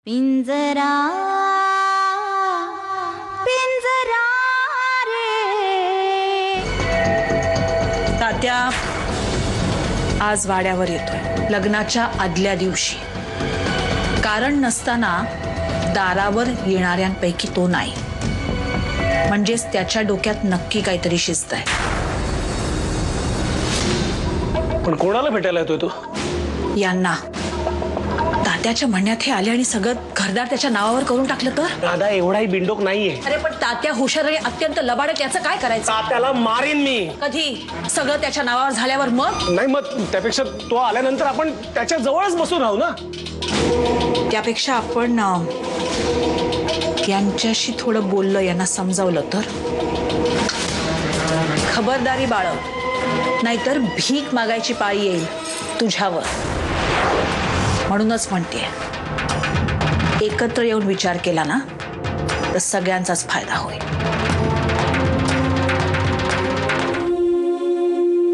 पिंजरा पिंजरा रे। तात्या आज वाड्यावर येतोय लग्नाच्या आदल्या दिवशी। कारण नसताना दारावर येणाऱ्यांपैकी तो नाही, म्हणजेच त्याच्या डोक्यात नक्की काहीतरी शिस्त आहे। पण कोणाला भेटायला येतोय तो? यांना। तात्याच्या म्हणण्यात हे आले आणि सगळं घरदार त्याच्या नावावर करून टाकलं तर? दादा एवढाही बिंडोक नाहीये। अरे पण तात्या हुशार आणि अत्यंत लबाड, त्याचं काय करायचं? तात्याला मारीन मी। कधी? सगळं त्याच्या नावावर झाल्यावर मग? नाही, मग त्यापेक्षा तो आल्यानंतर आपण त्याच्या जवळच बसून राहू ना। त्यापेक्षा आपण यांच्याशी थोडं बोललं, यांना समजावलं तर? खबरदारी बाळग, नाहीतर भीक मागायची पाळी येईल तुझ्यावर। म्हणूनच म्हणते, एकत्र येऊन विचार केला ना तर सगळ्यांचाच फायदा होईल।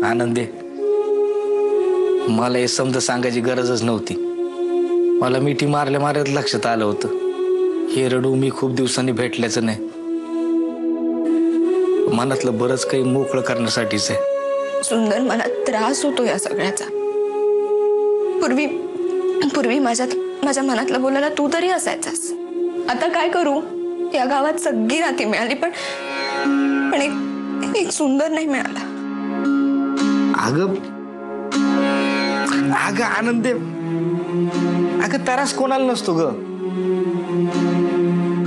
आनंदे, मला हे समज सांगायची गरजच नव्हती। मला मिठी मारल्या मारत लक्षात आलं होतं हे रडू मी खूप दिवसांनी भेटल्याचं नाही, मनातलं बरंच काही मोकळं करण्यासाठीच आहे। सुंदर, मला त्रास होतो या सगळ्याचा। पूर्वी माझ्या मनातलं बोलायला तू तरी असायचास। आता काय करू? या गावात सगळी नाती मिळाली, पण एक सुंदर नाही मिळाला। अगं आनंदे, अगं तरास कोणाला नसतो ग।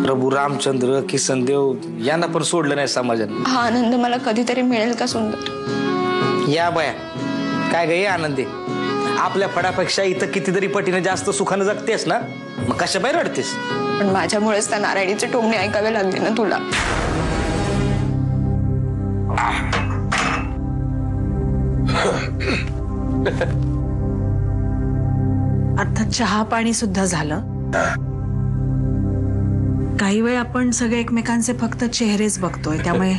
प्रभू रामचंद्र, किसन देव यांना पण सोडलं नाही समाजाने। हा आनंद मला कधीतरी मिळेल का सुंदर? या बाया, काय ग आनंदे, आपल्या फडापेक्षा इथं कितीतरी पटीने जास्त सुखानं जगतेस ना, मग कशा बाहेर रडतेस? पण माझ्यामुळेच त्या नारायणीचे टोमणे ऐकावे लागले ना तुला। आता चहा पाणी सुद्धा झालं। काही वेळ आपण सगळे एकमेकांचे फक्त चेहरेच बघतोय, त्यामुळे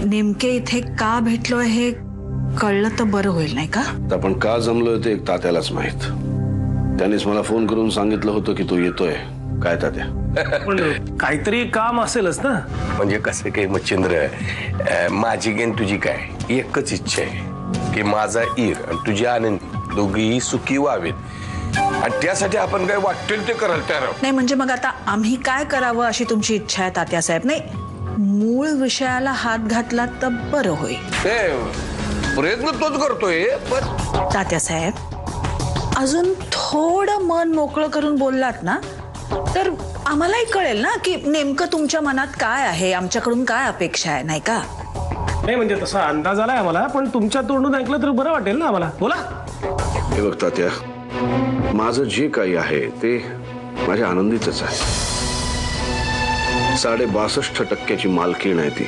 नेमके इथे का भेटलोय हे कळलं तर बरं होईल, नाही का? आपण का जमलोय ते एक तात्यालाच माहित। त्यानेच मला फोन करून सांगितलं होतं की तू येतोय। काय तात्या? पण काहीतरी काम असेलच ना। म्हणजे कसं काही मच्छिंद्र, माझी गेन तुझी काय एकच इच्छा आहे की माझा ईर आणि तुझी आनंदी दोघीही सुखी व्हावेत, आणि त्यासाठी आपण काय वाटेल ते करायला तयार आहोत। नाही म्हणजे मग आता आम्ही काय करावं अशी तुमची इच्छा आहे तात्यासाहेब? नाही, मूळ विषयाला हात घातला तर बरं होईल। प्रयत्न तोच करतोय, पण तात्यासाहेब अजून थोडं मन मोकळं करून बोललात ना तर आम्हालाही कळेल ना की नेमकं तुमच्या मनात काय आहे, आमच्याकडून काय अपेक्षा आहे, नाही का? नाही म्हणजे तसा अंदाज आलाय आम्हाला, पण तुमच्या तोंडून ऐकलं तर बरं वाटेल ना आम्हाला। बोला। हे बघ तात्या, माझं जे काही आहे ते माझ्या आनंदीचंच आहे। 62% मालकीण आहे ती,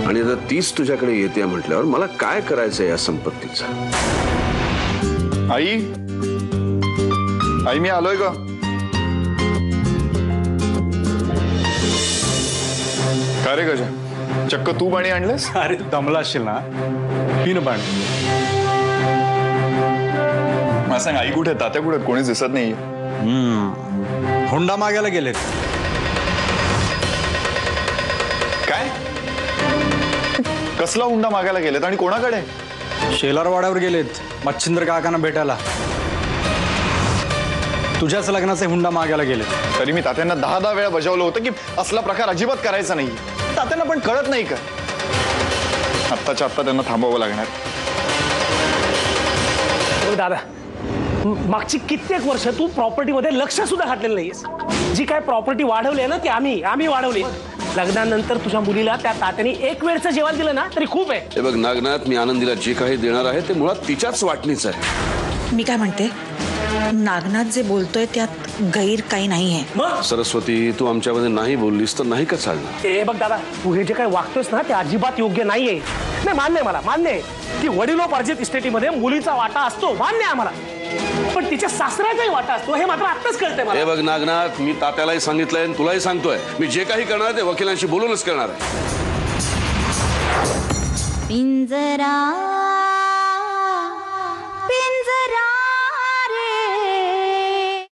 आणि आता 30 तुझ्याकडे येते म्हटल्यावर मला काय करायचंय या संपत्तीचं? आई, आई मी आलोय का? काय रे गजा, चक्क तू पाणी आणलंस? अरे दमला असशील ना, पिन पाणी। मला सांग, आई कुठे, तात्या कुठे, कोणीच दिसत नाही। हुंडा मागायला गेलेत। काय? कसला हुंडा मागायला गेलेत आणि कोणाकडे? शेलारवाड्यावर गेलेत मच्छिंद्र काकांना भेटायला। तुझ्याच लग्नाचे हुंडा मागायला गेलेत। तरी मी तात्यांना 10 वेळा बजावलं होतं की असला प्रकार अजिबात करायचा नाही। तात्यांना पण कळत नाही का? आत्ताच्या आत्ता त्यांना थांबावं लागणार। दादा, मागची कित्येक वर्ष तू प्रॉपर्टीमध्ये लक्ष सुद्धा घातलेलं नाहीयेस। जी काय प्रॉपर्टी वाढवली आहे ना ती आम्ही वाढवली। लग्नानंतर तुझ्या मुलीला त्या तात्याने एक वेळचं जेवण दिलं ना तरी खूप आहे। हे बघ नागनाथ, मी आनंदीला जे काही देणार आहे ते मुळात तिच्याच वाटणीच आहे। मी काय म्हणते, नागनाथ जे बोलतोय त्यात गैर काही नाहीये। सरस्वती, तू आमच्यामध्ये नाही बोललीस तर नाही का चालणार? हे बघ दादा, तू हे जे काही वागतोयस ना ते अजिबात योग्य नाहीये। नाही, मान्य आहे, मला मान्य आहे की वडिलोपार्जित इस्टेटीमध्ये मुलीचा वाटा असतो, मान्य आहे आम्हाला, पण तिच्या सासऱ्याचाही वाटा असतो हे मात्र आत्ताच कळतंय मला। हे बघ नागनाथ, मी तात्यालाही सांगितलंय आणि तुलाही सांगतोय, मी जे काही करणार ते वकिलांशी बोलूनच करणार आहे। पिंजरा